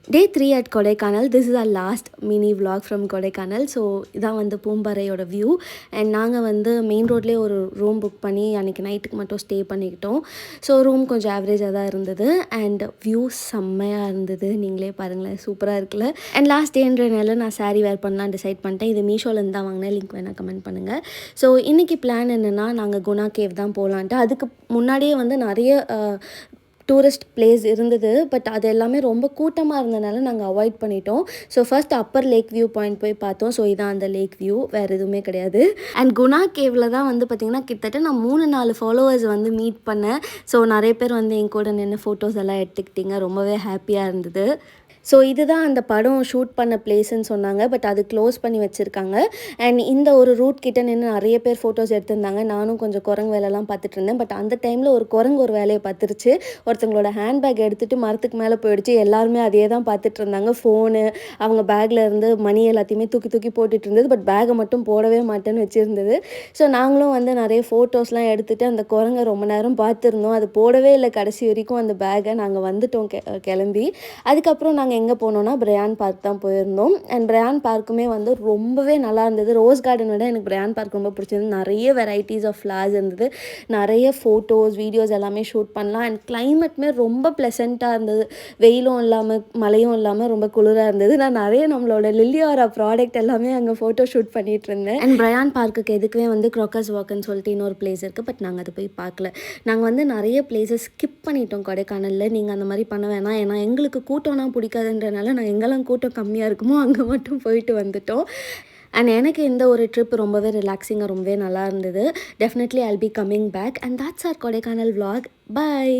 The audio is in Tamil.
Day 3 at Kodaikanal. This is our last mini vlog from Kodaikanal. So இதான் வந்து பூம்பாறையோட வியூ. அண்ட் நாங்கள் வந்து மெயின் ரோட்லேயே ஒரு ரூம் புக் பண்ணி அன்றைக்கி நைட்டுக்கு மட்டும் ஸ்டே பண்ணிக்கிட்டோம். ஸோ ரூம் கொஞ்சம் ஆவரேஜாக தான் இருந்தது அண்ட் வியூ செம்மையாக இருந்தது. நீங்களே பாருங்களேன், சூப்பராக இருக்குல்ல. அண்ட் லாஸ்ட் டேன்றனால நான் சாரீ வேர் பண்ணலாம் டிசைட் பண்ணிட்டேன். இது மீஷோலேருந்து தான் வாங்கினேன். லிங்க் வேணால் கமெண்ட் பண்ணுங்கள். ஸோ இன்றைக்கி பிளான் என்னென்னா, நாங்கள் குணா கேவ் தான் போகலான்ட்டு. அதுக்கு முன்னாடியே வந்து நிறைய டூரிஸ்ட் பிளேஸ் இருந்தது. பட் அது எல்லாமே ரொம்ப கூட்டமாக இருந்தனால நாங்கள் அவாய்ட் பண்ணிட்டோம். So first Appar lake view point போய் பார்த்தோம். ஸோ இதான் அந்த லேக் வியூ, வேறு எதுவுமே கிடையாது. அண்ட் குணா கேவில் தான் வந்து பார்த்திங்கன்னா கிட்டத்தட்ட நான் 3-4 ஃபாலோவர்ஸ் வந்து மீட் பண்ணேன். ஸோ நிறைய பேர் வந்து என் கூட நின்று ஃபோட்டோஸ் எல்லாம் எடுத்துக்கிட்டிங்க. ரொம்பவே ஹாப்பியாக இருந்தது. ஸோ இதுதான் அந்த படம் ஷூட் பண்ண பிளேஸ்ன்னு சொன்னாங்க. பட் அது க்ளோஸ் பண்ணி வச்சுருக்காங்க. அண்ட் இந்த ஒரு ரூட் கிட்ட நின்று நிறைய பேர் ஃபோட்டோஸ் எடுத்திருந்தாங்க. நானும் கொஞ்சம் குரங்கு வேலைலாம் பார்த்துட்டு இருந்தேன். பட் அந்த டைமில் ஒரு குரங்கு ஒரு வேலையை பார்த்துருச்சு. ஒருத்தங்களோட ஹேண்ட்பேக் எடுத்துகிட்டு மரத்துக்கு மேலே போயிடுச்சு. எல்லாருமே அதே தான் பார்த்துட்டு இருந்தாங்க. ஃபோனு, அவங்க பேக்கில் இருந்து மணி எல்லாத்தையுமே தூக்கி தூக்கி போட்டுட்டு இருந்தது. பட் பேக்கை மட்டும் போடவே மாட்டேன்னு வச்சுருந்தது. ஸோ நாங்களும் வந்து நிறைய ஃபோட்டோஸ்லாம் எடுத்துகிட்டு அந்த குரங்கை ரொம்ப நேரம் பார்த்துருந்தோம். அது போடவே இல்லை கடைசி வரைக்கும் அந்த பேக்கை. நாங்கள் வந்துட்டோம் கிளம்பி. அதுக்கப்புறம் நாங்கள் எங்கே போனோம்னா பிரையான் பார்க் தான் போயிருந்தோம். அண்ட் பிரையான் பார்க்குமே வந்து ரொம்பவே நல்லா இருந்தது. ரோஸ் கார்டன் விட எனக்கு பிரையான் பார்க் ரொம்ப பிடிச்சிருந்தது. நிறைய வெரைட்டிஸ் ஆஃப் ஃப்ளார்ஸ் இருந்தது. நிறைய ஃபோட்டோஸ், வீடியோஸ் எல்லாமே ஷூட் பண்ணலாம். அண்ட் கிளைமேட்டுமே ரொம்ப ப்ளசண்ட்டாக இருந்தது. வெயிலும் இல்லாமல் மழையும் இல்லாமல் ரொம்ப குளிராக இருந்தது. நான் நிறைய நம்மளோட லில்லியாரா ப்ராடக்ட் எல்லாமே அங்கே ஃபோட்டோ ஷூட் பண்ணிகிட்டு இருந்தேன். அண்ட் பிரையான் பார்க்குக்கு எதுக்குமே வந்து க்ரோக்கஸ் வாக்குன்னு சொல்லிட்டு இன்னொரு பிளேஸ் இருக்குது. பட் நாங்கள் அதை போய் பார்க்கல. நாங்கள் வந்து நிறைய பிளேஸஸ் ஸ்கிப் பண்ணிட்டோம் கொடைக்கானலில். நீங்கள் அந்த மாதிரி பண்ண வேணாம். ஏன்னா எங்களுக்கு கூட்டம்னா பிடிக்காதுன்றனால நாங்கள் எங்கெல்லாம் கூட்டம் கம்மியாக இருக்குமோ அங்கே மட்டும் போயிட்டு வந்துட்டோம். அண்ட் எனக்கு இந்த ஒரு ட்ரிப் ரொம்பவே ரிலாக்ஸிங்காக ரொம்பவே நல்லா இருந்தது. Definitely I'll be coming back. And that's our Kodaikanal vlog. Bye.